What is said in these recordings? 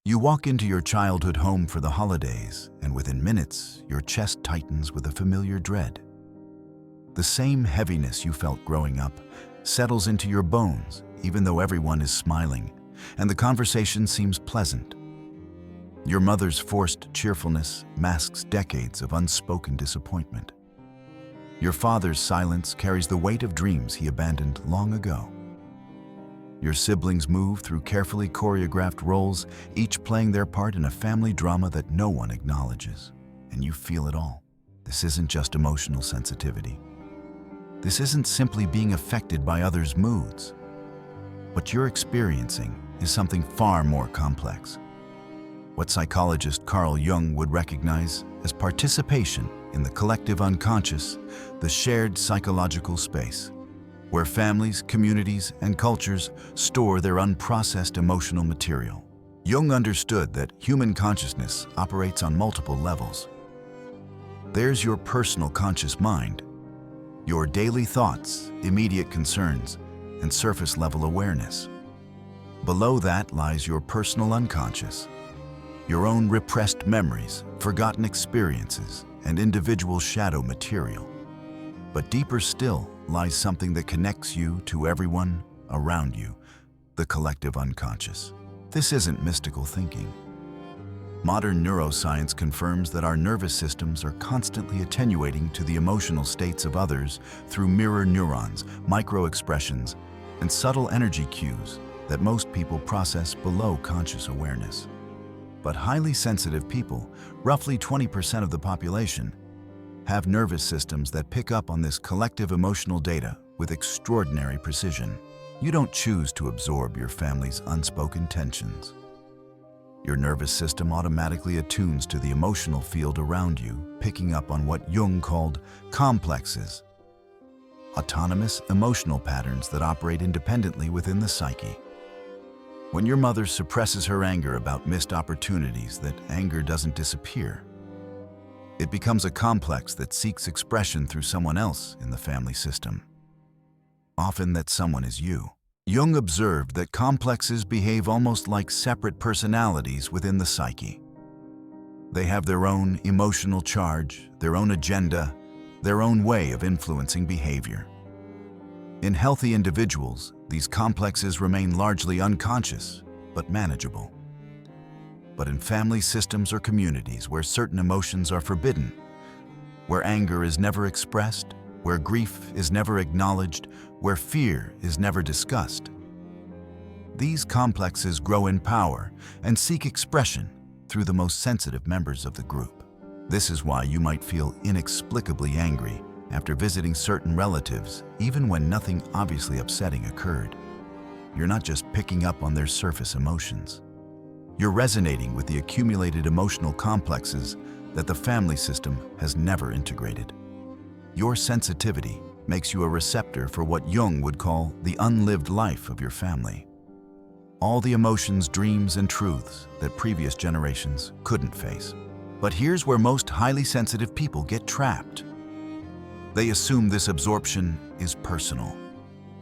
You walk into your childhood home for the holidays, and within minutes, your chest tightens with a familiar dread. The same heaviness you felt growing up settles into your bones, even though everyone is smiling, and the conversation seems pleasant. Your mother's forced cheerfulness masks decades of unspoken disappointment. Your father's silence carries the weight of dreams he abandoned long ago. Your siblings move through carefully choreographed roles, each playing their part in a family drama that no one acknowledges, and you feel it all. This isn't just emotional sensitivity. This isn't simply being affected by others' moods. What you're experiencing is something far more complex. What psychologist Carl Jung would recognize as participation in the collective unconscious, the shared psychological space, where families, communities, and cultures store their unprocessed emotional material. Jung understood that human consciousness operates on multiple levels. There's your personal conscious mind, your daily thoughts, immediate concerns, and surface-level awareness. Below that lies your personal unconscious, your own repressed memories, forgotten experiences, and individual shadow material. But deeper still lies something that connects you to everyone around you, the collective unconscious. This isn't mystical thinking. Modern neuroscience confirms that our nervous systems are constantly attenuating to the emotional states of others through mirror neurons, micro-expressions, and subtle energy cues that most people process below conscious awareness. But highly sensitive people, roughly 20% of the population, have nervous systems that pick up on this collective emotional data with extraordinary precision. You don't choose to absorb your family's unspoken tensions. Your nervous system automatically attunes to the emotional field around you, picking up on what Jung called complexes, autonomous emotional patterns that operate independently within the psyche. When your mother suppresses her anger about missed opportunities, that anger doesn't disappear. It becomes a complex that seeks expression through someone else in the family system. Often that someone is you. Jung observed that complexes behave almost like separate personalities within the psyche. They have their own emotional charge, their own agenda, their own way of influencing behavior. In healthy individuals, these complexes remain largely unconscious, but manageable. But in family systems or communities where certain emotions are forbidden, where anger is never expressed, where grief is never acknowledged, where fear is never discussed, these complexes grow in power and seek expression through the most sensitive members of the group. This is why you might feel inexplicably angry after visiting certain relatives, even when nothing obviously upsetting occurred. You're not just picking up on their surface emotions. You're resonating with the accumulated emotional complexes that the family system has never integrated. Your sensitivity makes you a receptor for what Jung would call the unlived life of your family. All the emotions, dreams, and truths that previous generations couldn't face. But here's where most highly sensitive people get trapped. They assume this absorption is personal.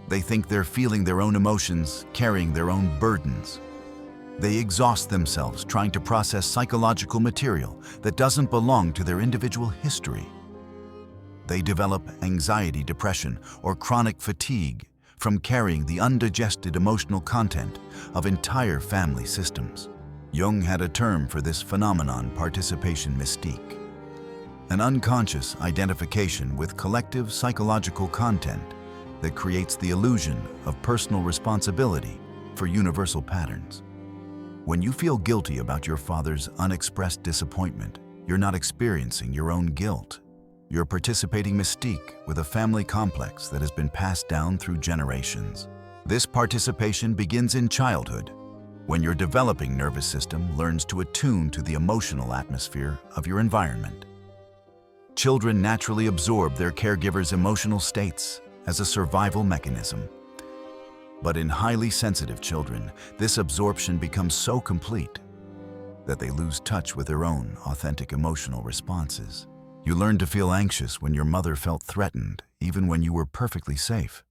They think they're feeling their own emotions, carrying their own burdens. They exhaust themselves trying to process psychological material that doesn't belong to their individual history. They develop anxiety, depression, or chronic fatigue from carrying the undigested emotional content of entire family systems. Jung had a term for this phenomenon: participation mystique, an unconscious identification with collective psychological content that creates the illusion of personal responsibility for universal patterns. When you feel guilty about your father's unexpressed disappointment, you're not experiencing your own guilt. You're participating mystique with a family complex that has been passed down through generations. This participation begins in childhood, when your developing nervous system learns to attune to the emotional atmosphere of your environment. Children naturally absorb their caregivers' emotional states as a survival mechanism. But in highly sensitive children, this absorption becomes so complete that they lose touch with their own authentic emotional responses. You learn to feel anxious when your mother felt threatened, even when you were perfectly safe.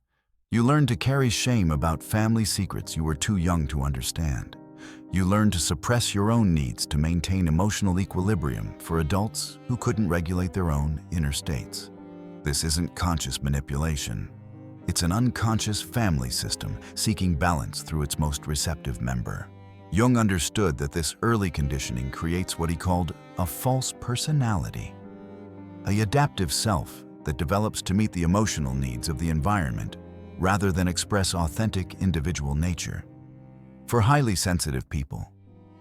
You learn to carry shame about family secrets you were too young to understand, you learned to suppress your own needs to maintain emotional equilibrium for adults who couldn't regulate their own inner states. This isn't conscious manipulation. It's an unconscious family system seeking balance through its most receptive member. Jung understood that this early conditioning creates what he called a false personality, an adaptive self that develops to meet the emotional needs of the environment rather than express authentic individual nature. For highly sensitive people,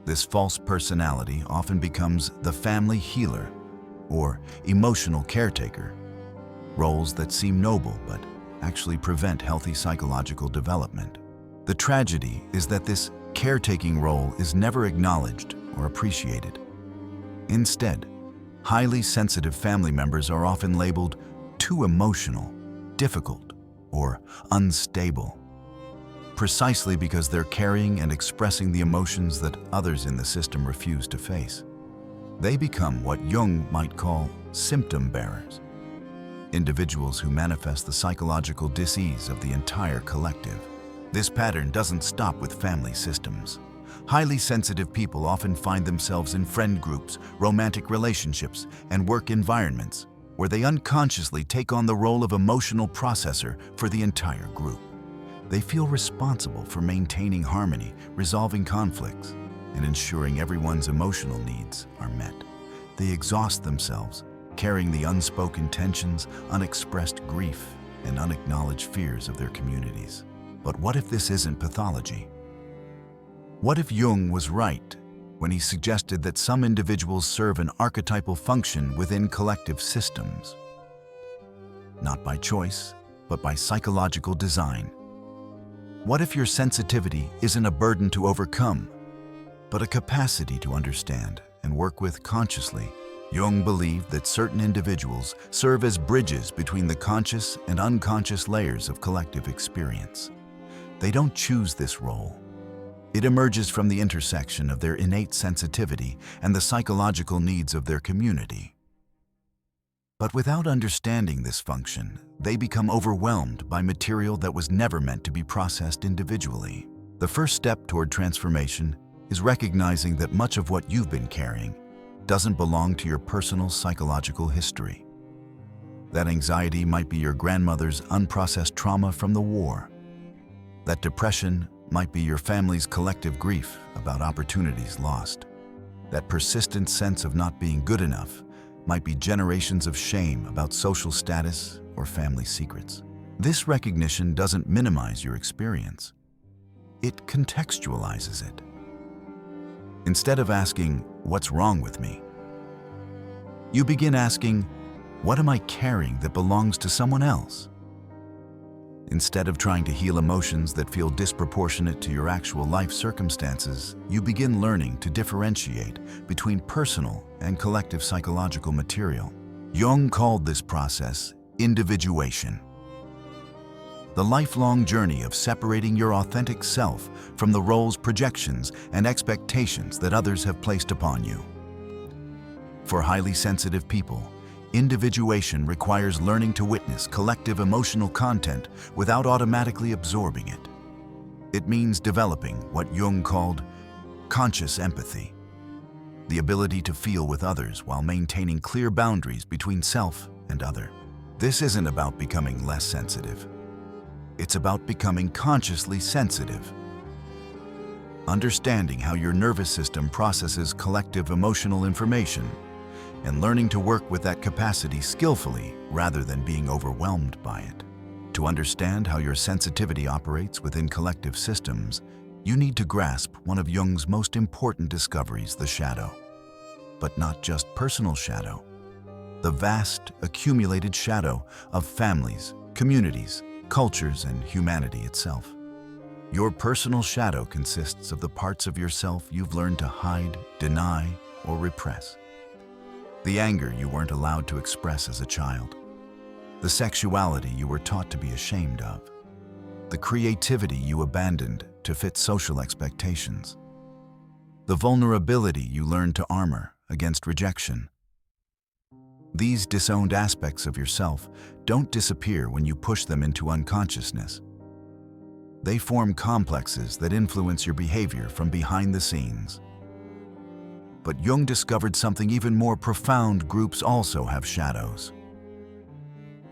this false personality often becomes the family healer or emotional caretaker, roles that seem noble but actually prevent healthy psychological development. The tragedy is that this caretaking role is never acknowledged or appreciated. Instead, highly sensitive family members are often labeled too emotional, difficult, or unstable, precisely because they're carrying and expressing the emotions that others in the system refuse to face. They become what Jung might call symptom bearers, individuals who manifest the psychological dis-ease of the entire collective. This pattern doesn't stop with family systems. Highly sensitive people often find themselves in friend groups, romantic relationships, and work environments where they unconsciously take on the role of emotional processor for the entire group. They feel responsible for maintaining harmony, resolving conflicts, and ensuring everyone's emotional needs are met. They exhaust themselves, carrying the unspoken tensions, unexpressed grief, and unacknowledged fears of their communities. But what if this isn't pathology? What if Jung was right when he suggested that some individuals serve an archetypal function within collective systems? Not by choice, but by psychological design. What if your sensitivity isn't a burden to overcome, but a capacity to understand and work with consciously? Jung believed that certain individuals serve as bridges between the conscious and unconscious layers of collective experience. They don't choose this role. It emerges from the intersection of their innate sensitivity and the psychological needs of their community. But without understanding this function, they become overwhelmed by material that was never meant to be processed individually. The first step toward transformation is recognizing that much of what you've been carrying doesn't belong to your personal psychological history. That anxiety might be your grandmother's unprocessed trauma from the war. That depression might be your family's collective grief about opportunities lost. That persistent sense of not being good enough might be generations of shame about social status or family secrets. This recognition doesn't minimize your experience. It contextualizes it. Instead of asking, "What's wrong with me?" you begin asking, "What am I carrying that belongs to someone else?" Instead of trying to heal emotions that feel disproportionate to your actual life circumstances, you begin learning to differentiate between personal and collective psychological material. Jung called this process individuation. The lifelong journey of separating your authentic self from the roles, projections, and expectations that others have placed upon you. For highly sensitive people, individuation requires learning to witness collective emotional content without automatically absorbing it. It means developing what Jung called conscious empathy, the ability to feel with others while maintaining clear boundaries between self and other. This isn't about becoming less sensitive. It's about becoming consciously sensitive. Understanding how your nervous system processes collective emotional information and learning to work with that capacity skillfully rather than being overwhelmed by it. To understand how your sensitivity operates within collective systems, you need to grasp one of Jung's most important discoveries, the shadow. But not just personal shadow, the vast, accumulated shadow of families, communities, cultures, and humanity itself. Your personal shadow consists of the parts of yourself you've learned to hide, deny, or repress. The anger you weren't allowed to express as a child. The sexuality you were taught to be ashamed of. The creativity you abandoned to fit social expectations. The vulnerability you learned to armor against rejection. These disowned aspects of yourself don't disappear when you push them into unconsciousness. They form complexes that influence your behavior from behind the scenes. But Jung discovered something even more profound: groups also have shadows.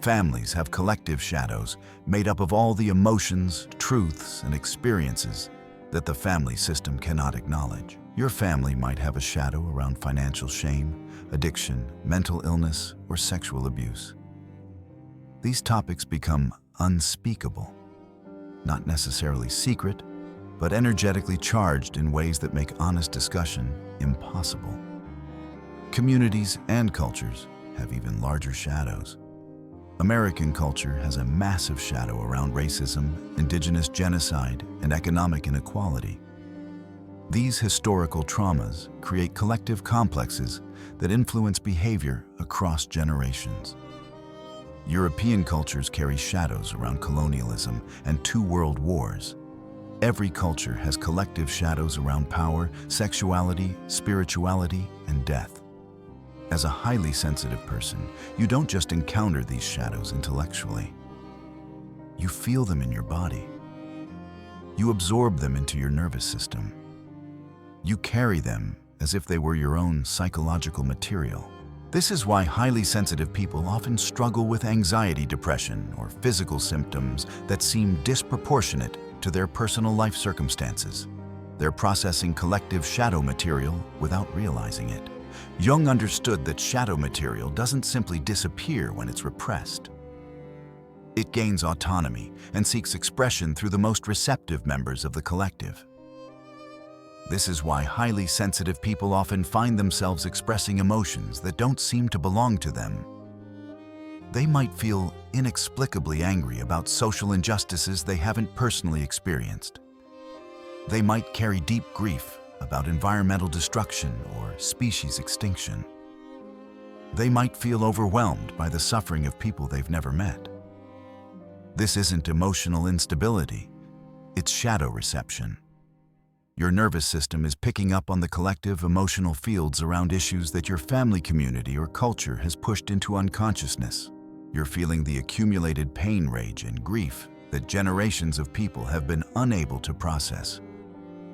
Families have collective shadows made up of all the emotions, truths, and experiences that the family system cannot acknowledge. Your family might have a shadow around financial shame, addiction, mental illness, or sexual abuse. These topics become unspeakable, not necessarily secret, but energetically charged in ways that make honest discussion impossible. Communities and cultures have even larger shadows. American culture has a massive shadow around racism, indigenous genocide, and economic inequality. These historical traumas create collective complexes that influence behavior across generations. European cultures carry shadows around colonialism and 2 world wars. Every culture has collective shadows around power, sexuality, spirituality, and death. As a highly sensitive person, you don't just encounter these shadows intellectually. You feel them in your body. You absorb them into your nervous system. You carry them as if they were your own psychological material. This is why highly sensitive people often struggle with anxiety, depression, or physical symptoms that seem disproportionate to their personal life circumstances. They're processing collective shadow material without realizing it. Jung understood that shadow material doesn't simply disappear when it's repressed. It gains autonomy and seeks expression through the most receptive members of the collective. This is why highly sensitive people often find themselves expressing emotions that don't seem to belong to them. They might feel inexplicably angry about social injustices they haven't personally experienced. They might carry deep grief about environmental destruction or species extinction. They might feel overwhelmed by the suffering of people they've never met. This isn't emotional instability, it's shadow reception. Your nervous system is picking up on the collective emotional fields around issues that your family, community, or culture has pushed into unconsciousness. You're feeling the accumulated pain, rage, and grief that generations of people have been unable to process.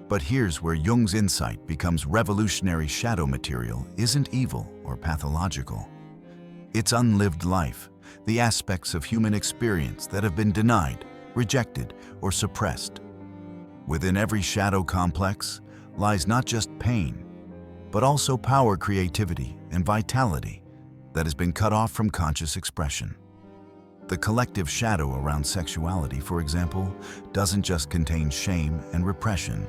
But here's where Jung's insight becomes revolutionary: shadow material isn't evil or pathological. It's unlived life, the aspects of human experience that have been denied, rejected, or suppressed. Within every shadow complex lies not just pain, but also power, creativity, and vitality that has been cut off from conscious expression. The collective shadow around sexuality, for example, doesn't just contain shame and repression.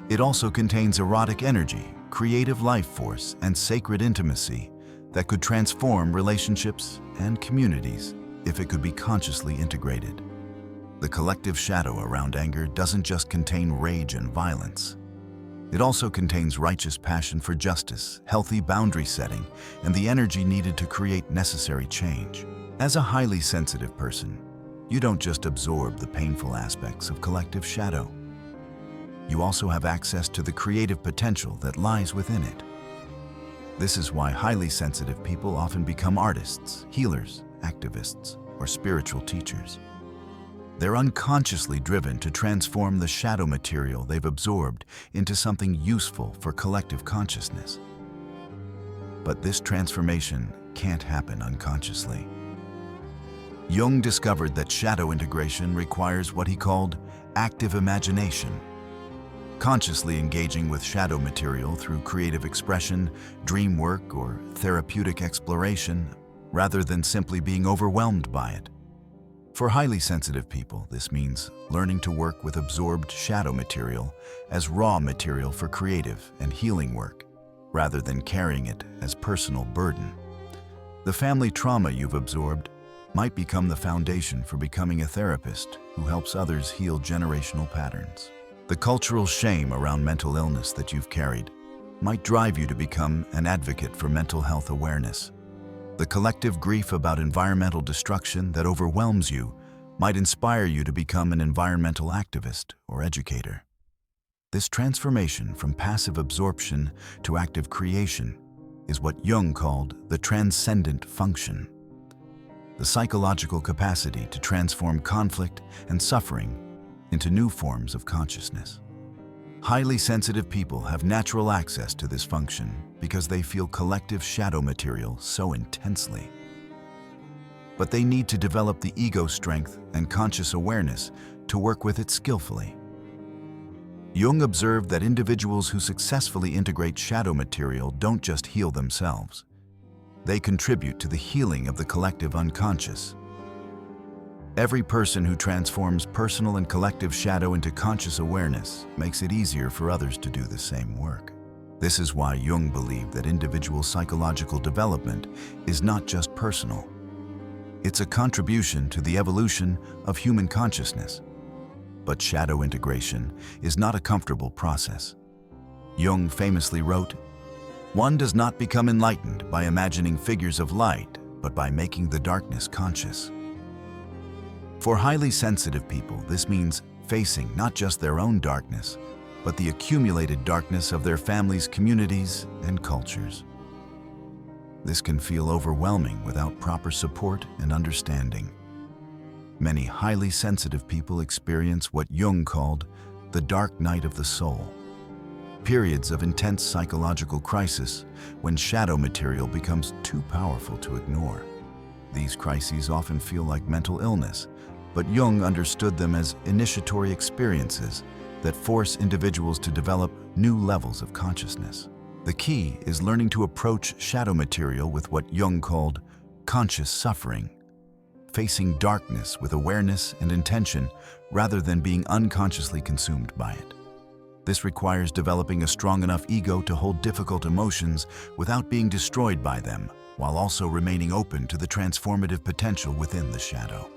It also contains erotic energy, creative life force, and sacred intimacy that could transform relationships and communities if it could be consciously integrated. The collective shadow around anger doesn't just contain rage and violence. It also contains righteous passion for justice, healthy boundary setting, and the energy needed to create necessary change. As a highly sensitive person, you don't just absorb the painful aspects of collective shadow. You also have access to the creative potential that lies within it. This is why highly sensitive people often become artists, healers, activists, or spiritual teachers. They're unconsciously driven to transform the shadow material they've absorbed into something useful for collective consciousness. But this transformation can't happen unconsciously. Jung discovered that shadow integration requires what he called active imagination. Consciously engaging with shadow material through creative expression, dream work, or therapeutic exploration, rather than simply being overwhelmed by it. For highly sensitive people, this means learning to work with absorbed shadow material as raw material for creative and healing work, rather than carrying it as personal burden. The family trauma you've absorbed might become the foundation for becoming a therapist who helps others heal generational patterns. The cultural shame around mental illness that you've carried might drive you to become an advocate for mental health awareness. The collective grief about environmental destruction that overwhelms you might inspire you to become an environmental activist or educator. This transformation from passive absorption to active creation is what Jung called the transcendent function. The psychological capacity to transform conflict and suffering into new forms of consciousness. Highly sensitive people have natural access to this function because they feel collective shadow material so intensely. But they need to develop the ego strength and conscious awareness to work with it skillfully. Jung observed that individuals who successfully integrate shadow material don't just heal themselves. They contribute to the healing of the collective unconscious. Every person who transforms personal and collective shadow into conscious awareness makes it easier for others to do the same work. This is why Jung believed that individual psychological development is not just personal. It's a contribution to the evolution of human consciousness. But shadow integration is not a comfortable process. Jung famously wrote, "One does not become enlightened by imagining figures of light, but by making the darkness conscious." For highly sensitive people, this means facing not just their own darkness, but the accumulated darkness of their families, communities, and cultures. This can feel overwhelming without proper support and understanding. Many highly sensitive people experience what Jung called the dark night of the soul, periods of intense psychological crisis when shadow material becomes too powerful to ignore. These crises often feel like mental illness, but Jung understood them as initiatory experiences that force individuals to develop new levels of consciousness. The key is learning to approach shadow material with what Jung called conscious suffering, facing darkness with awareness and intention rather than being unconsciously consumed by it. This requires developing a strong enough ego to hold difficult emotions without being destroyed by them, while also remaining open to the transformative potential within the shadow.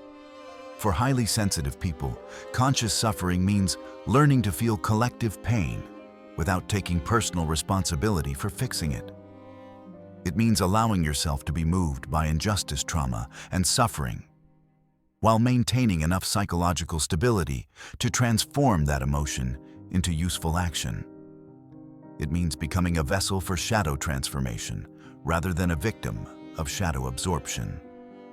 For highly sensitive people, conscious suffering means learning to feel collective pain without taking personal responsibility for fixing it. It means allowing yourself to be moved by injustice, trauma, and suffering, while maintaining enough psychological stability to transform that emotion into useful action. It means becoming a vessel for shadow transformation rather than a victim of shadow absorption.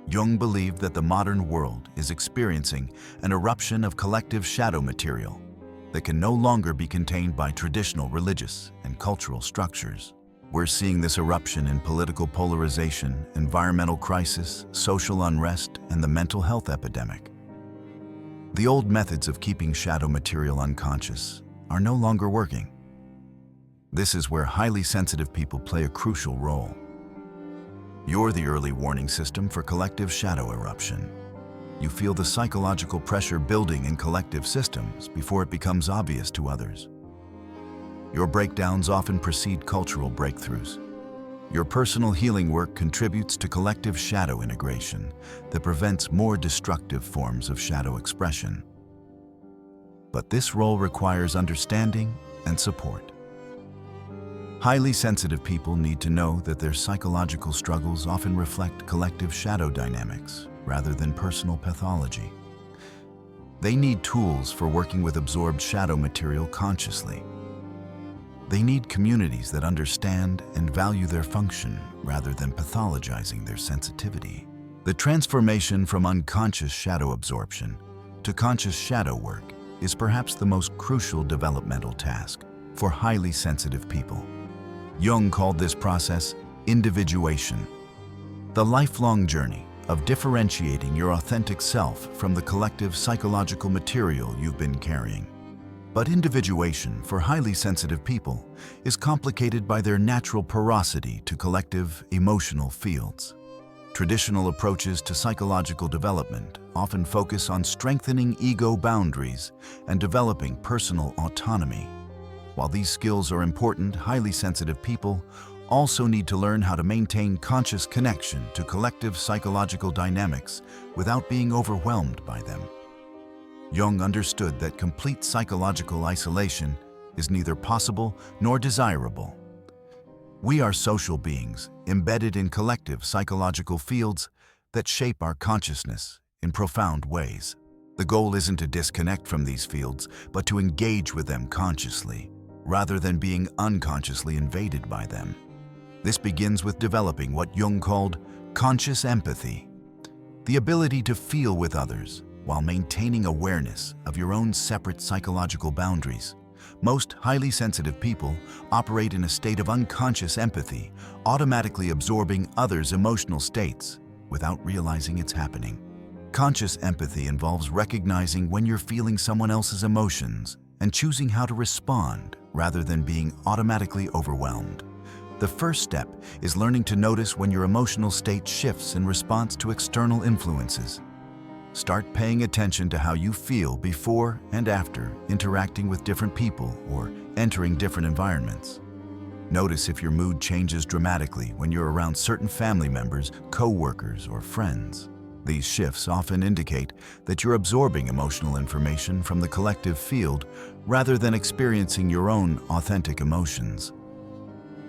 Jung believed that the modern world is experiencing an eruption of collective shadow material that can no longer be contained by traditional religious and cultural structures. We're seeing this eruption in political polarization, environmental crisis, social unrest, and the mental health epidemic. The old methods of keeping shadow material unconscious are no longer working. This is where highly sensitive people play a crucial role. You're the early warning system for collective shadow eruption. You feel the psychological pressure building in collective systems before it becomes obvious to others. Your breakdowns often precede cultural breakthroughs. Your personal healing work contributes to collective shadow integration that prevents more destructive forms of shadow expression. But this role requires understanding and support. Highly sensitive people need to know that their psychological struggles often reflect collective shadow dynamics rather than personal pathology. They need tools for working with absorbed shadow material consciously. They need communities that understand and value their function rather than pathologizing their sensitivity. The transformation from unconscious shadow absorption to conscious shadow work is perhaps the most crucial developmental task for highly sensitive people. Jung called this process individuation, the lifelong journey of differentiating your authentic self from the collective psychological material you've been carrying. But individuation for highly sensitive people is complicated by their natural porosity to collective emotional fields. Traditional approaches to psychological development often focus on strengthening ego boundaries and developing personal autonomy. While these skills are important, highly sensitive people also need to learn how to maintain conscious connection to collective psychological dynamics without being overwhelmed by them. Jung understood that complete psychological isolation is neither possible nor desirable. We are social beings embedded in collective psychological fields that shape our consciousness in profound ways. The goal isn't to disconnect from these fields, but to engage with them consciously, rather than being unconsciously invaded by them. This begins with developing what Jung called conscious empathy, the ability to feel with others while maintaining awareness of your own separate psychological boundaries. Most highly sensitive people operate in a state of unconscious empathy, automatically absorbing others' emotional states without realizing it's happening. Conscious empathy involves recognizing when you're feeling someone else's emotions and choosing how to respond rather than being automatically overwhelmed. The first step is learning to notice when your emotional state shifts in response to external influences. Start paying attention to how you feel before and after interacting with different people or entering different environments. Notice if your mood changes dramatically when you're around certain family members, co-workers, or friends. These shifts often indicate that you're absorbing emotional information from the collective field rather than experiencing your own authentic emotions.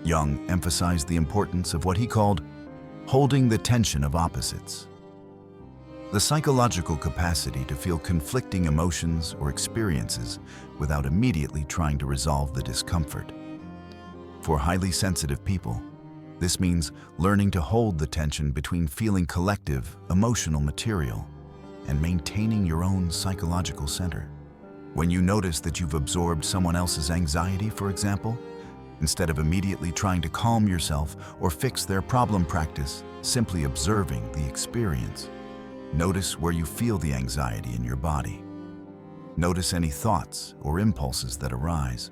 Jung emphasized the importance of what he called holding the tension of opposites. The psychological capacity to feel conflicting emotions or experiences without immediately trying to resolve the discomfort. For highly sensitive people, this means learning to hold the tension between feeling collective, emotional material and maintaining your own psychological center. When you notice that you've absorbed someone else's anxiety, for example, instead of immediately trying to calm yourself or fix their problem, practice simply observing the experience. Notice where you feel the anxiety in your body. Notice any thoughts or impulses that arise.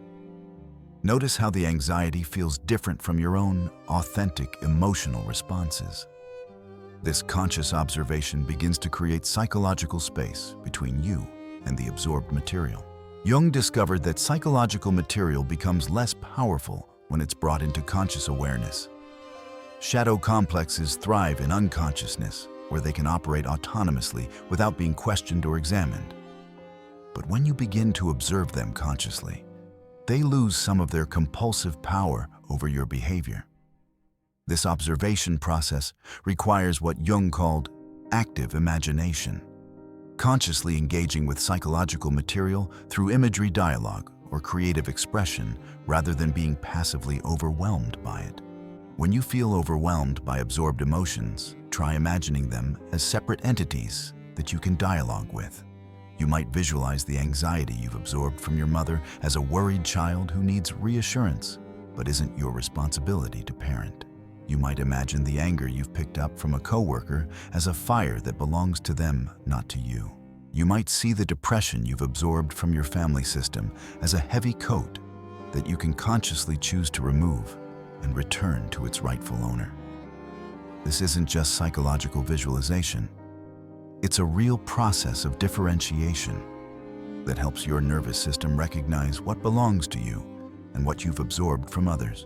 Notice how the anxiety feels different from your own authentic emotional responses. This conscious observation begins to create psychological space between you and the absorbed material. Jung discovered that psychological material becomes less powerful when it's brought into conscious awareness. Shadow complexes thrive in unconsciousness, where they can operate autonomously without being questioned or examined. But when you begin to observe them consciously, they lose some of their compulsive power over your behavior. This observation process requires what Jung called active imagination, consciously engaging with psychological material through imagery dialogue or creative expression rather than being passively overwhelmed by it. When you feel overwhelmed by absorbed emotions, try imagining them as separate entities that you can dialogue with. You might visualize the anxiety you've absorbed from your mother as a worried child who needs reassurance, but isn't your responsibility to parent. You might imagine the anger you've picked up from a coworker as a fire that belongs to them, not to you. You might see the depression you've absorbed from your family system as a heavy coat that you can consciously choose to remove and return to its rightful owner. This isn't just psychological visualization. It's a real process of differentiation that helps your nervous system recognize what belongs to you and what you've absorbed from others.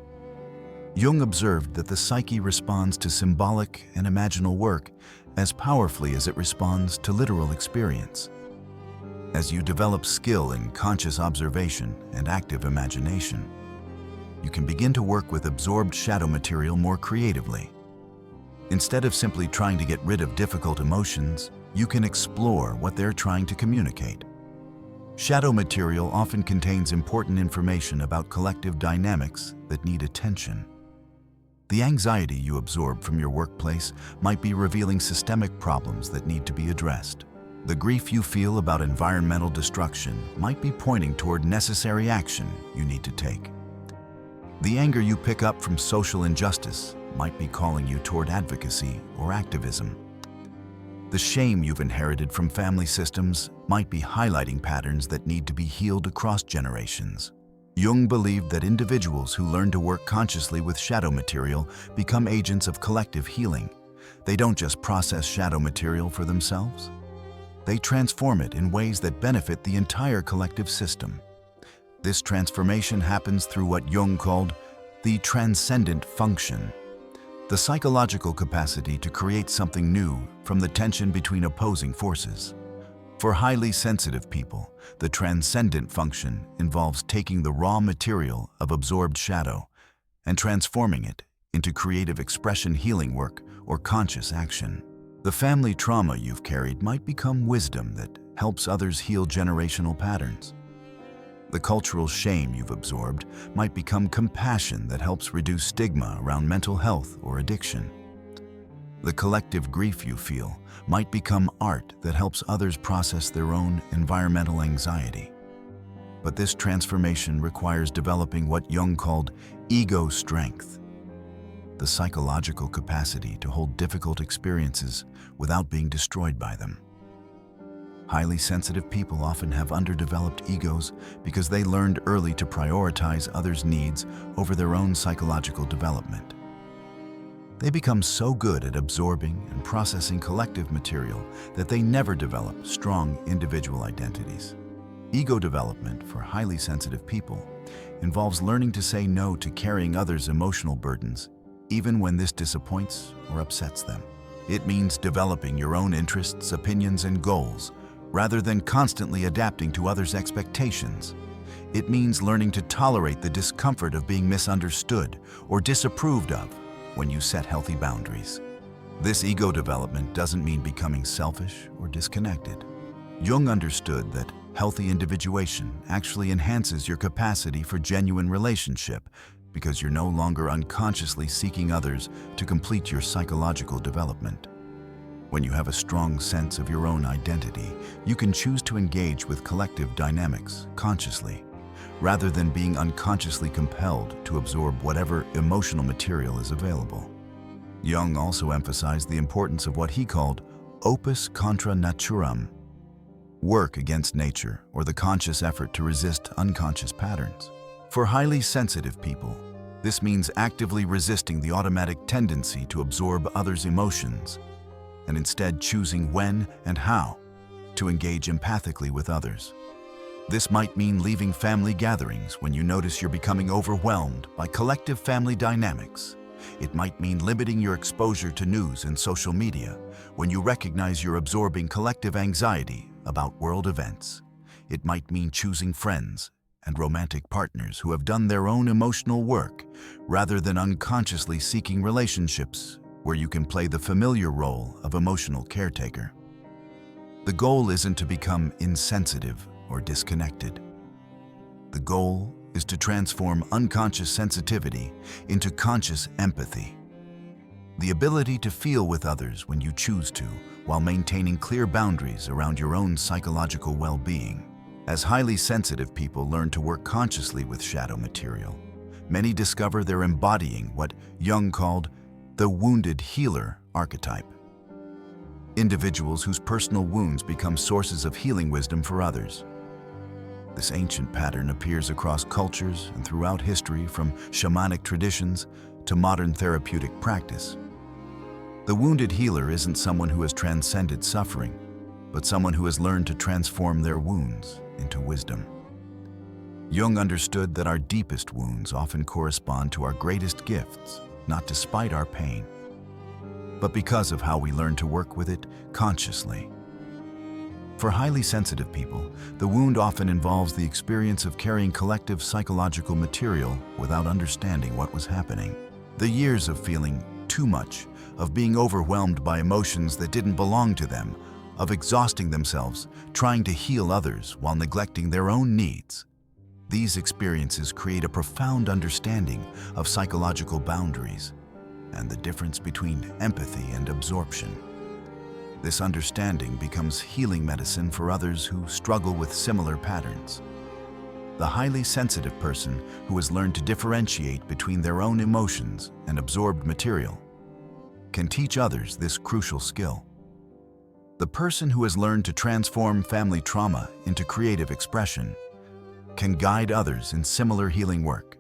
Jung observed that the psyche responds to symbolic and imaginal work as powerfully as it responds to literal experience. As you develop skill in conscious observation and active imagination, you can begin to work with absorbed shadow material more creatively. Instead of simply trying to get rid of difficult emotions, you can explore what they're trying to communicate. Shadow material often contains important information about collective dynamics that need attention. The anxiety you absorb from your workplace might be revealing systemic problems that need to be addressed. The grief you feel about environmental destruction might be pointing toward necessary action you need to take. The anger you pick up from social injustice might be calling you toward advocacy or activism. The shame you've inherited from family systems might be highlighting patterns that need to be healed across generations. Jung believed that individuals who learn to work consciously with shadow material become agents of collective healing. They don't just process shadow material for themselves. They transform it in ways that benefit the entire collective system. This transformation happens through what Jung called the transcendent function, the psychological capacity to create something new from the tension between opposing forces. For highly sensitive people, the transcendent function involves taking the raw material of absorbed shadow and transforming it into creative expression, healing work, or conscious action. The family trauma you've carried might become wisdom that helps others heal generational patterns. The cultural shame you've absorbed might become compassion that helps reduce stigma around mental health or addiction. The collective grief you feel might become art that helps others process their own environmental anxiety. But this transformation requires developing what Jung called ego strength, the psychological capacity to hold difficult experiences without being destroyed by them. Highly sensitive people often have underdeveloped egos because they learned early to prioritize others' needs over their own psychological development. They become so good at absorbing and processing collective material that they never develop strong individual identities. Ego development for highly sensitive people involves learning to say no to carrying others' emotional burdens, even when this disappoints or upsets them. It means developing your own interests, opinions, and goals, rather than constantly adapting to others' expectations. It means learning to tolerate the discomfort of being misunderstood or disapproved of when you set healthy boundaries. This ego development doesn't mean becoming selfish or disconnected. Jung understood that healthy individuation actually enhances your capacity for genuine relationship because you're no longer unconsciously seeking others to complete your psychological development. When you have a strong sense of your own identity, you can choose to engage with collective dynamics consciously, rather than being unconsciously compelled to absorb whatever emotional material is available. Jung also emphasized the importance of what he called opus contra naturam, work against nature, or the conscious effort to resist unconscious patterns. For highly sensitive people, this means actively resisting the automatic tendency to absorb others' emotions, and instead choosing when and how to engage empathically with others. This might mean leaving family gatherings when you notice you're becoming overwhelmed by collective family dynamics. It might mean limiting your exposure to news and social media when you recognize you're absorbing collective anxiety about world events. It might mean choosing friends and romantic partners who have done their own emotional work, rather than unconsciously seeking relationships where you can play the familiar role of emotional caretaker. The goal isn't to become insensitive or disconnected. The goal is to transform unconscious sensitivity into conscious empathy. The ability to feel with others when you choose to, while maintaining clear boundaries around your own psychological well-being. As highly sensitive people learn to work consciously with shadow material, many discover they're embodying what Jung called the wounded healer archetype. Individuals whose personal wounds become sources of healing wisdom for others. This ancient pattern appears across cultures and throughout history, from shamanic traditions to modern therapeutic practice. The wounded healer isn't someone who has transcended suffering, but someone who has learned to transform their wounds into wisdom. Jung understood that our deepest wounds often correspond to our greatest gifts, not despite our pain, but because of how we learn to work with it consciously. For highly sensitive people, the wound often involves the experience of carrying collective psychological material without understanding what was happening. The years of feeling too much, of being overwhelmed by emotions that didn't belong to them, of exhausting themselves, trying to heal others while neglecting their own needs. These experiences create a profound understanding of psychological boundaries and the difference between empathy and absorption. This understanding becomes healing medicine for others who struggle with similar patterns. The highly sensitive person who has learned to differentiate between their own emotions and absorbed material can teach others this crucial skill. The person who has learned to transform family trauma into creative expression can guide others in similar healing work.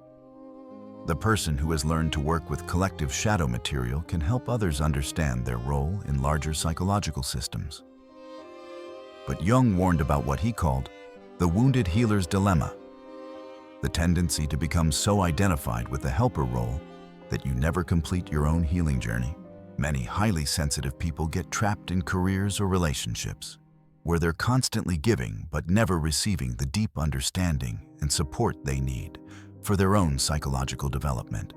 The person who has learned to work with collective shadow material can help others understand their role in larger psychological systems. But Jung warned about what he called the wounded healer's dilemma, the tendency to become so identified with the helper role that you never complete your own healing journey. Many highly sensitive people get trapped in careers or relationships where they're constantly giving but never receiving the deep understanding and support they need for their own psychological development.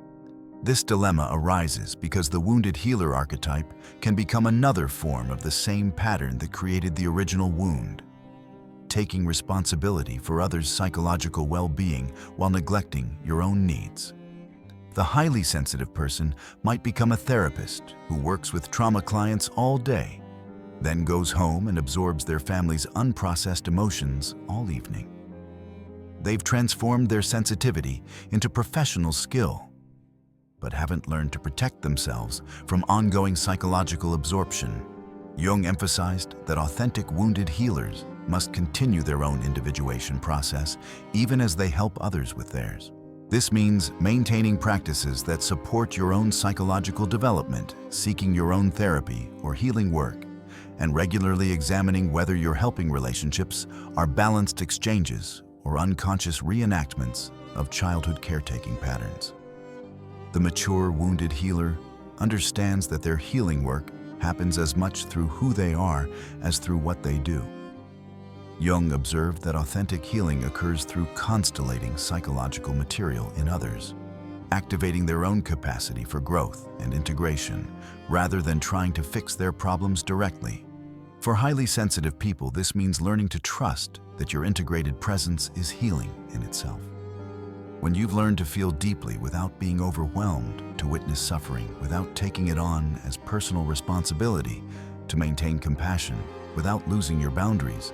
This dilemma arises because the wounded healer archetype can become another form of the same pattern that created the original wound, taking responsibility for others' psychological well-being while neglecting your own needs. The highly sensitive person might become a therapist who works with trauma clients all day, then goes home and absorbs their family's unprocessed emotions all evening. They've transformed their sensitivity into professional skill, but haven't learned to protect themselves from ongoing psychological absorption. Jung emphasized that authentic wounded healers must continue their own individuation process even as they help others with theirs. This means maintaining practices that support your own psychological development, seeking your own therapy or healing work, and regularly examining whether your helping relationships are balanced exchanges or unconscious reenactments of childhood caretaking patterns. The mature wounded healer understands that their healing work happens as much through who they are as through what they do. Jung observed that authentic healing occurs through constellating psychological material in others, activating their own capacity for growth and integration, rather than trying to fix their problems directly. For highly sensitive people, this means learning to trust that your integrated presence is healing in itself. When you've learned to feel deeply without being overwhelmed, to witness suffering without taking it on as personal responsibility, to maintain compassion without losing your boundaries,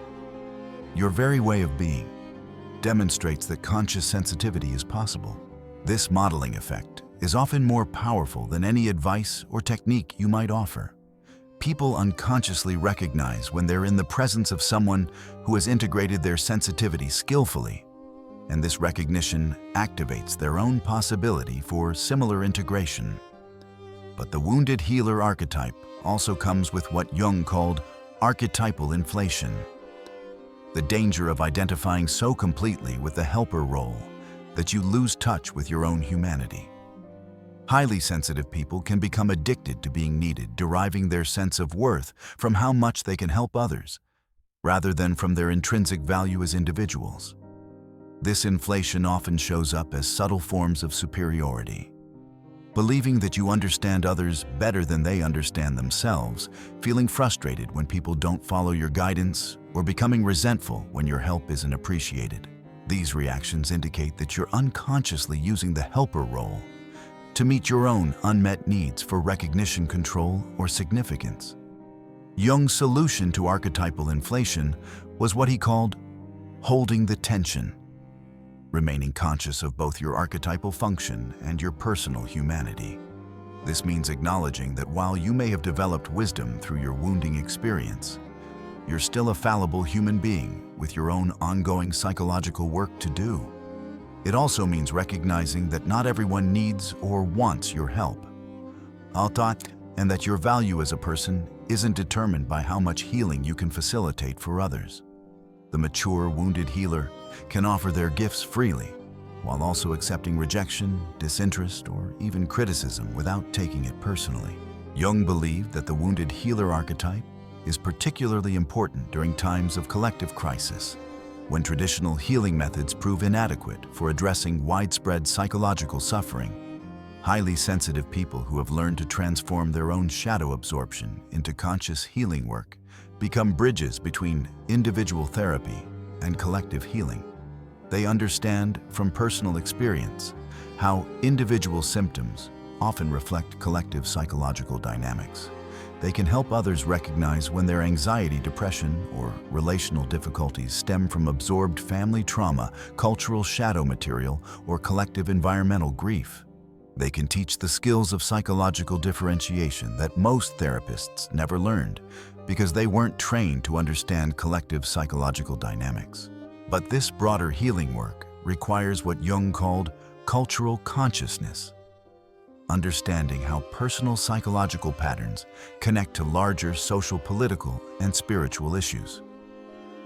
your very way of being demonstrates that conscious sensitivity is possible. This modeling effect is often more powerful than any advice or technique you might offer. People unconsciously recognize when they're in the presence of someone who has integrated their sensitivity skillfully, and this recognition activates their own possibility for similar integration. But the wounded healer archetype also comes with what Jung called archetypal inflation, the danger of identifying so completely with the helper role that you lose touch with your own humanity. Highly sensitive people can become addicted to being needed, deriving their sense of worth from how much they can help others, rather than from their intrinsic value as individuals. This inflation often shows up as subtle forms of superiority. Believing that you understand others better than they understand themselves, feeling frustrated when people don't follow your guidance, or becoming resentful when your help isn't appreciated. These reactions indicate that you're unconsciously using the helper role to meet your own unmet needs for recognition, control, or significance. Jung's solution to archetypal inflation was what he called holding the tension, remaining conscious of both your archetypal function and your personal humanity. This means acknowledging that while you may have developed wisdom through your wounding experience, you're still a fallible human being with your own ongoing psychological work to do. It also means recognizing that not everyone needs or wants your help, and that your value as a person isn't determined by how much healing you can facilitate for others. The mature wounded healer can offer their gifts freely, while also accepting rejection, disinterest, or even criticism without taking it personally. Jung believed that the wounded healer archetype is particularly important during times of collective crisis, when traditional healing methods prove inadequate for addressing widespread psychological suffering. Highly sensitive people who have learned to transform their own shadow absorption into conscious healing work become bridges between individual therapy and collective healing. They understand from personal experience how individual symptoms often reflect collective psychological dynamics. They can help others recognize when their anxiety, depression, or relational difficulties stem from absorbed family trauma, cultural shadow material, or collective environmental grief. They can teach the skills of psychological differentiation that most therapists never learned because they weren't trained to understand collective psychological dynamics. But this broader healing work requires what Jung called cultural consciousness, understanding how personal psychological patterns connect to larger social, political, and spiritual issues.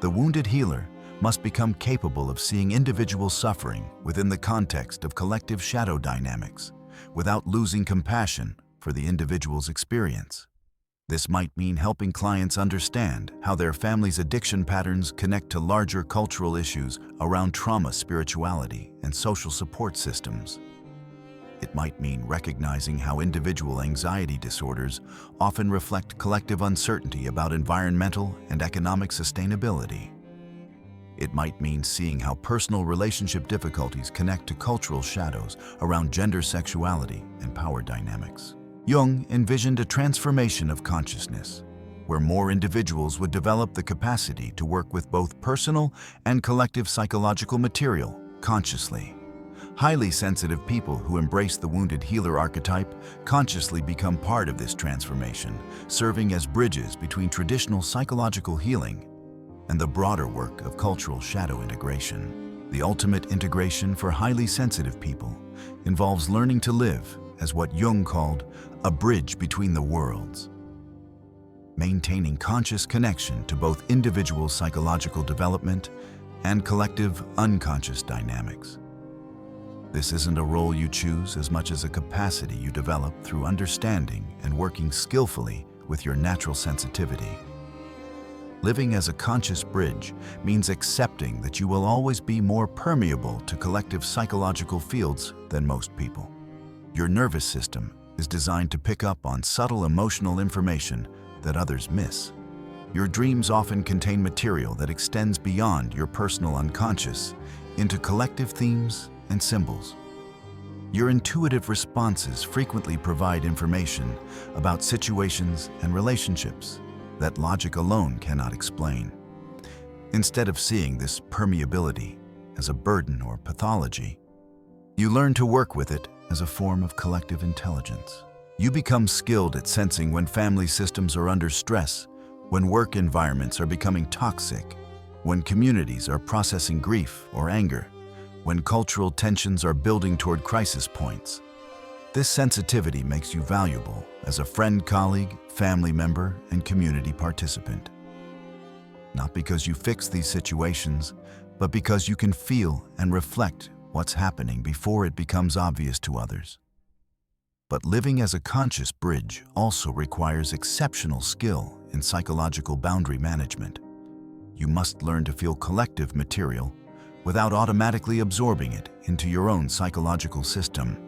The wounded healer must become capable of seeing individual suffering within the context of collective shadow dynamics, without losing compassion for the individual's experience. This might mean helping clients understand how their family's addiction patterns connect to larger cultural issues around trauma, spirituality, and social support systems. It might mean recognizing how individual anxiety disorders often reflect collective uncertainty about environmental and economic sustainability. It might mean seeing how personal relationship difficulties connect to cultural shadows around gender, sexuality, and power dynamics. Jung envisioned a transformation of consciousness, where more individuals would develop the capacity to work with both personal and collective psychological material consciously. Highly sensitive people who embrace the wounded healer archetype consciously become part of this transformation, serving as bridges between traditional psychological healing and the broader work of cultural shadow integration. The ultimate integration for highly sensitive people involves learning to live as what Jung called a bridge between the worlds, maintaining conscious connection to both individual psychological development and collective unconscious dynamics. This isn't a role you choose as much as a capacity you develop through understanding and working skillfully with your natural sensitivity. Living as a conscious bridge means accepting that you will always be more permeable to collective psychological fields than most people. Your nervous system is designed to pick up on subtle emotional information that others miss. Your dreams often contain material that extends beyond your personal unconscious into collective themes and symbols. Your intuitive responses frequently provide information about situations and relationships that logic alone cannot explain. Instead of seeing this permeability as a burden or pathology, you learn to work with it as a form of collective intelligence. You become skilled at sensing when family systems are under stress, when work environments are becoming toxic, when communities are processing grief or anger, when cultural tensions are building toward crisis points. This sensitivity makes you valuable as a friend, colleague, family member, and community participant. Not because you fix these situations, but because you can feel and reflect what's happening before it becomes obvious to others. But living as a conscious bridge also requires exceptional skill in psychological boundary management. You must learn to feel collective material without automatically absorbing it into your own psychological system.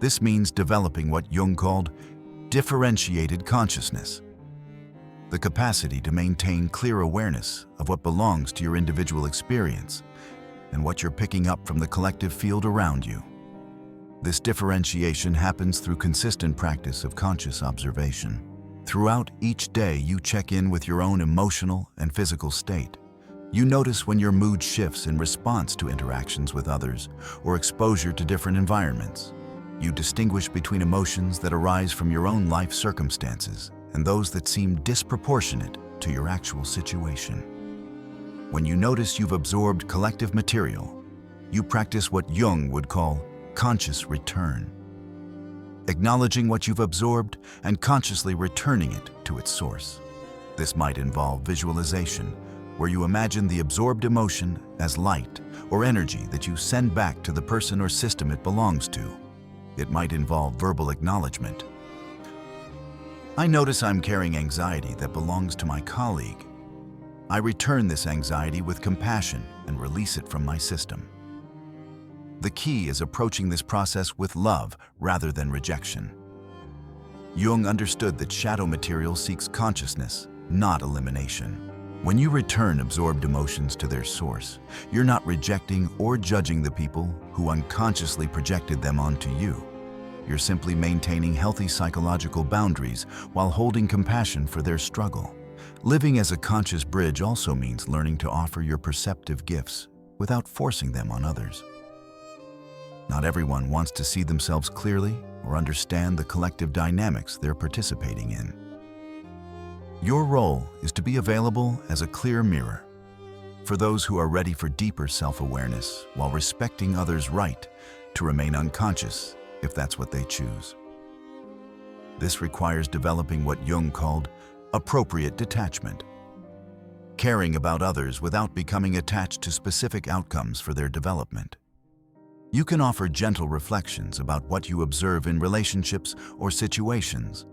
This means developing what Jung called differentiated consciousness, the capacity to maintain clear awareness of what belongs to your individual experience and what you're picking up from the collective field around you. This differentiation happens through consistent practice of conscious observation. Throughout each day, you check in with your own emotional and physical state. You notice when your mood shifts in response to interactions with others or exposure to different environments. You distinguish between emotions that arise from your own life circumstances and those that seem disproportionate to your actual situation. When you notice you've absorbed collective material, you practice what Jung would call conscious return, acknowledging what you've absorbed and consciously returning it to its source. This might involve visualization, where you imagine the absorbed emotion as light or energy that you send back to the person or system it belongs to. It might involve verbal acknowledgement. I notice I'm carrying anxiety that belongs to my colleague. I return this anxiety with compassion and release it from my system. The key is approaching this process with love rather than rejection. Jung understood that shadow material seeks consciousness, not elimination. When you return absorbed emotions to their source, you're not rejecting or judging the people who unconsciously projected them onto you. You're simply maintaining healthy psychological boundaries while holding compassion for their struggle. Living as a conscious bridge also means learning to offer your perceptive gifts without forcing them on others. Not everyone wants to see themselves clearly or understand the collective dynamics they're participating in. Your role is to be available as a clear mirror for those who are ready for deeper self-awareness while respecting others' right to remain unconscious if that's what they choose. This requires developing what Jung called appropriate detachment, caring about others without becoming attached to specific outcomes for their development. You can offer gentle reflections about what you observe in relationships or situations,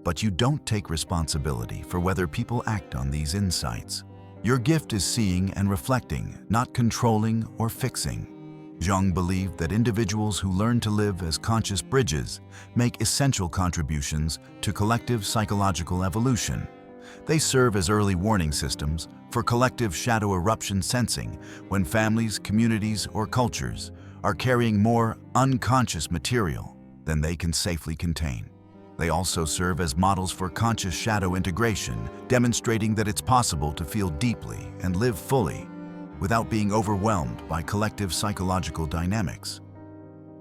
but you don't take responsibility for whether people act on these insights. Your gift is seeing and reflecting, not controlling or fixing. Jung believed that individuals who learn to live as conscious bridges make essential contributions to collective psychological evolution, They serve as early warning systems for collective shadow eruption sensing when families, communities, or cultures are carrying more unconscious material than they can safely contain. They also serve as models for conscious shadow integration, demonstrating that it's possible to feel deeply and live fully without being overwhelmed by collective psychological dynamics.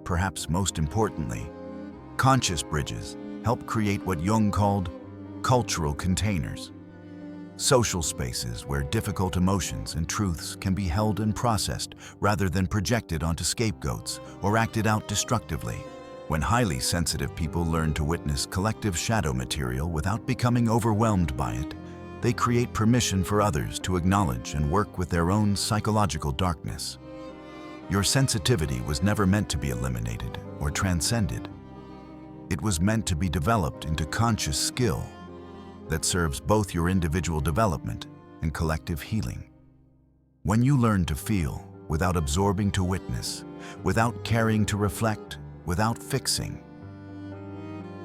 Perhaps most importantly, conscious bridges help create what Jung called cultural containers, social spaces where difficult emotions and truths can be held and processed rather than projected onto scapegoats or acted out destructively. When highly sensitive people learn to witness collective shadow material without becoming overwhelmed by it, they create permission for others to acknowledge and work with their own psychological darkness. Your sensitivity was never meant to be eliminated or transcended. It was meant to be developed into conscious skill that serves both your individual development and collective healing. When you learn to feel without absorbing to witness, without caring to reflect, without fixing,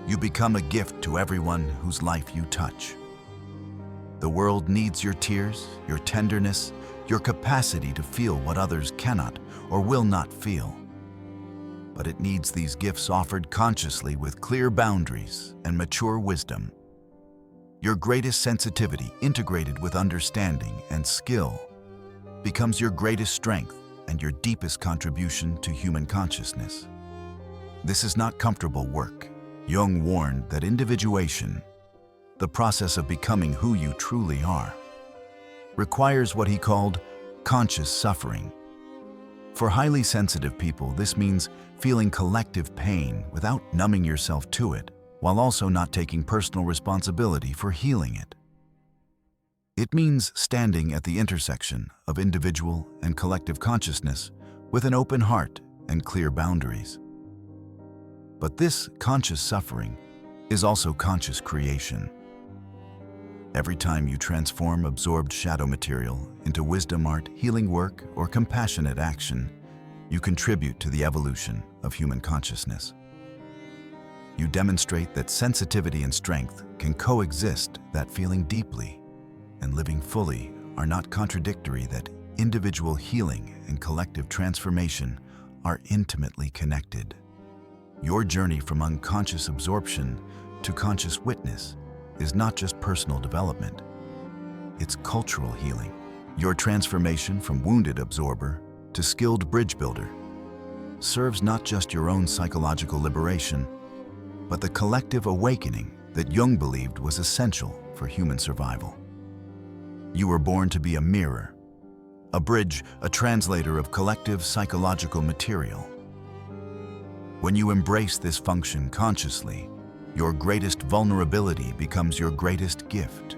you become a gift to everyone whose life you touch. The world needs your tears, your tenderness, your capacity to feel what others cannot or will not feel. But it needs these gifts offered consciously with clear boundaries and mature wisdom. Your greatest sensitivity, integrated with understanding and skill, becomes your greatest strength and your deepest contribution to human consciousness. This is not comfortable work. Jung warned that individuation, the process of becoming who you truly are, requires what he called conscious suffering. For highly sensitive people, this means feeling collective pain without numbing yourself to it, while also not taking personal responsibility for healing it. It means standing at the intersection of individual and collective consciousness with an open heart and clear boundaries. But this conscious suffering is also conscious creation. Every time you transform absorbed shadow material into wisdom art, healing work, or compassionate action, you contribute to the evolution of human consciousness. You demonstrate that sensitivity and strength can coexist, that feeling deeply and living fully are not contradictory, that individual healing and collective transformation are intimately connected. Your journey from unconscious absorption to conscious witness is not just personal development, it's cultural healing. Your transformation from wounded absorber to skilled bridge builder serves not just your own psychological liberation, but the collective awakening that Jung believed was essential for human survival. You were born to be a mirror, a bridge, a translator of collective psychological material. When you embrace this function consciously, your greatest vulnerability becomes your greatest gift.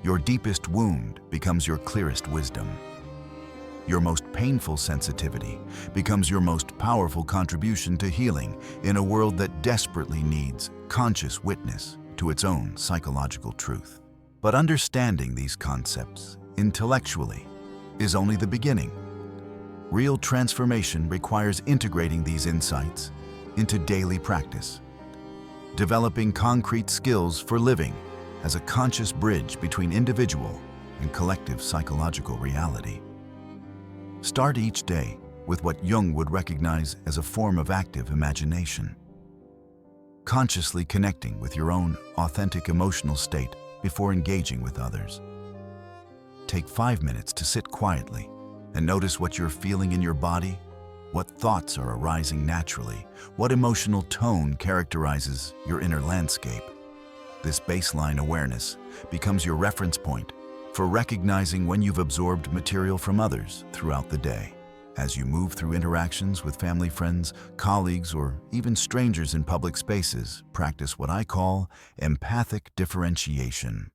Your deepest wound becomes your clearest wisdom. Your most painful sensitivity becomes your most powerful contribution to healing in a world that desperately needs conscious witness to its own psychological truth. But understanding these concepts intellectually is only the beginning. Real transformation requires integrating these insights into daily practice, developing concrete skills for living as a conscious bridge between individual and collective psychological reality. Start each day with what Jung would recognize as a form of active imagination, consciously connecting with your own authentic emotional state before engaging with others. Take 5 minutes to sit quietly and notice what you're feeling in your body, what thoughts are arising naturally, what emotional tone characterizes your inner landscape. This baseline awareness becomes your reference point for recognizing when you've absorbed material from others throughout the day. As you move through interactions with family, friends, colleagues, or even strangers in public spaces, practice what I call empathic differentiation.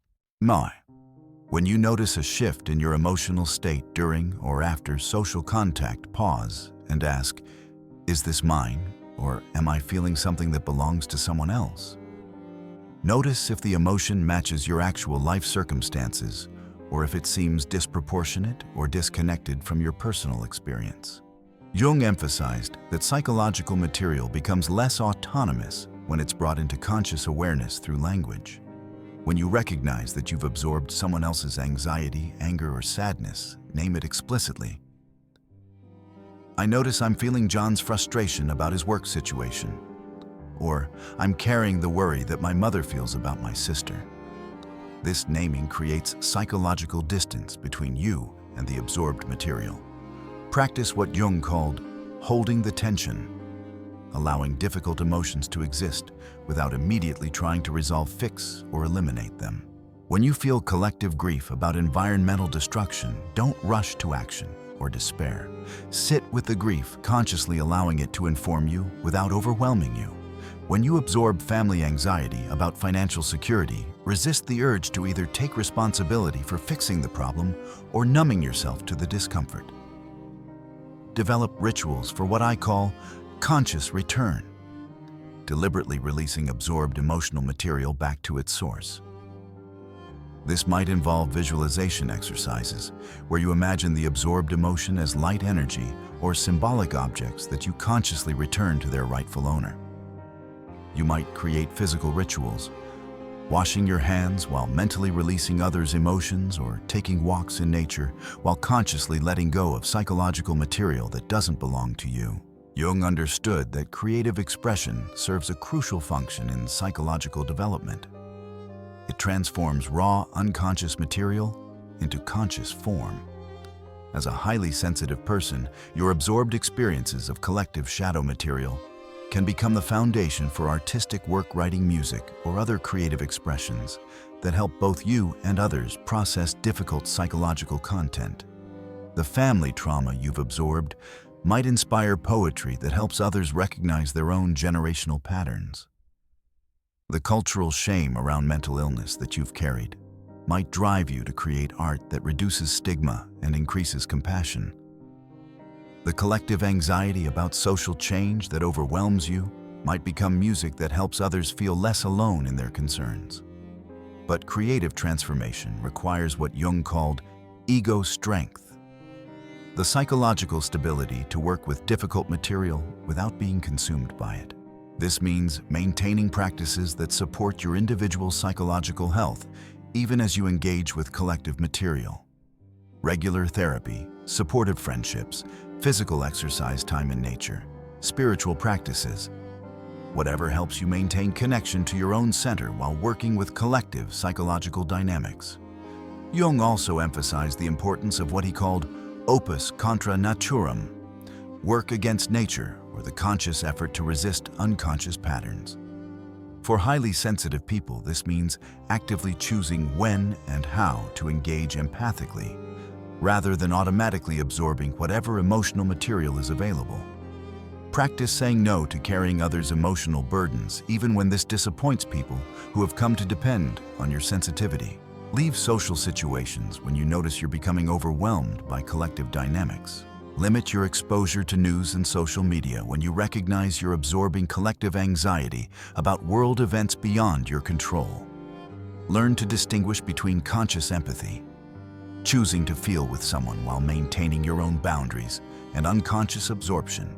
When you notice a shift in your emotional state during or after social contact, pause and ask, is this mine, or am I feeling something that belongs to someone else? Notice if the emotion matches your actual life circumstances, or if it seems disproportionate or disconnected from your personal experience. Jung emphasized that psychological material becomes less autonomous when it's brought into conscious awareness through language. When you recognize that you've absorbed someone else's anxiety, anger, or sadness, name it explicitly. I notice I'm feeling John's frustration about his work situation. Or, I'm carrying the worry that my mother feels about my sister. This naming creates psychological distance between you and the absorbed material. Practice what Jung called holding the tension, allowing difficult emotions to exist without immediately trying to resolve, fix, or eliminate them. When you feel collective grief about environmental destruction, don't rush to action or despair. Sit with the grief, consciously allowing it to inform you without overwhelming you. When you absorb family anxiety about financial security, resist the urge to either take responsibility for fixing the problem or numbing yourself to the discomfort. Develop rituals for what I call conscious return, deliberately releasing absorbed emotional material back to its source. This might involve visualization exercises, where you imagine the absorbed emotion as light energy or symbolic objects that you consciously return to their rightful owner. You might create physical rituals, washing your hands while mentally releasing others' emotions, or taking walks in nature while consciously letting go of psychological material that doesn't belong to you. Jung understood that creative expression serves a crucial function in psychological development. It transforms raw, unconscious material into conscious form. As a highly sensitive person, your absorbed experiences of collective shadow material can become the foundation for artistic work, writing, music, or other creative expressions that help both you and others process difficult psychological content. The family trauma you've absorbed might inspire poetry that helps others recognize their own generational patterns. The cultural shame around mental illness that you've carried might drive you to create art that reduces stigma and increases compassion. The collective anxiety about social change that overwhelms you might become music that helps others feel less alone in their concerns. But creative transformation requires what Jung called ego strength, the psychological stability to work with difficult material without being consumed by it. This means maintaining practices that support your individual psychological health, even as you engage with collective material. Regular therapy, supportive friendships, physical exercise, time in nature, spiritual practices, whatever helps you maintain connection to your own center while working with collective psychological dynamics. Jung also emphasized the importance of what he called opus contra naturam, work against nature, or the conscious effort to resist unconscious patterns. For highly sensitive people, this means actively choosing when and how to engage empathically, rather than automatically absorbing whatever emotional material is available. Practice saying no to carrying others' emotional burdens, even when this disappoints people who have come to depend on your sensitivity. Leave social situations when you notice you're becoming overwhelmed by collective dynamics. Limit your exposure to news and social media when you recognize you're absorbing collective anxiety about world events beyond your control. Learn to distinguish between conscious empathy, choosing to feel with someone while maintaining your own boundaries, and unconscious absorption,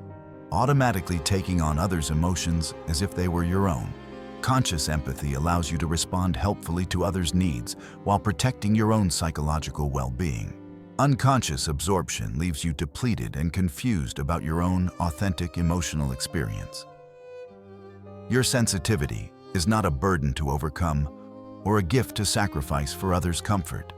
automatically taking on others' emotions as if they were your own. Conscious empathy allows you to respond helpfully to others' needs while protecting your own psychological well-being. Unconscious absorption leaves you depleted and confused about your own authentic emotional experience. Your sensitivity is not a burden to overcome or a gift to sacrifice for others' comfort.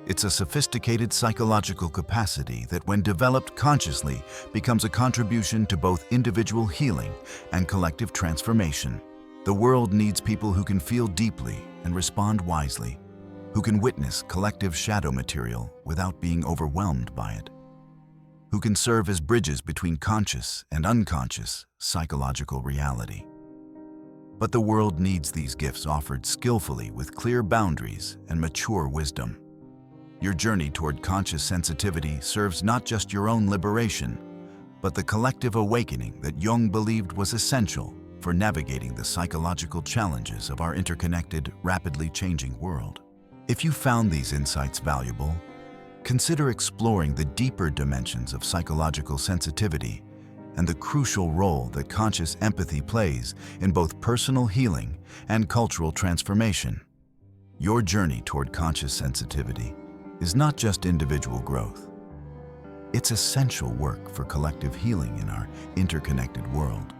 It's a sophisticated psychological capacity that, when developed consciously, becomes a contribution to both individual healing and collective transformation. The world needs people who can feel deeply and respond wisely, who can witness collective shadow material without being overwhelmed by it, who can serve as bridges between conscious and unconscious psychological reality. But the world needs these gifts offered skillfully with clear boundaries and mature wisdom. Your journey toward conscious sensitivity serves not just your own liberation, but the collective awakening that Jung believed was essential for navigating the psychological challenges of our interconnected, rapidly changing world. If you found these insights valuable, consider exploring the deeper dimensions of psychological sensitivity and the crucial role that conscious empathy plays in both personal healing and cultural transformation. Your journey toward conscious sensitivity is not just individual growth. It's essential work for collective healing in our interconnected world.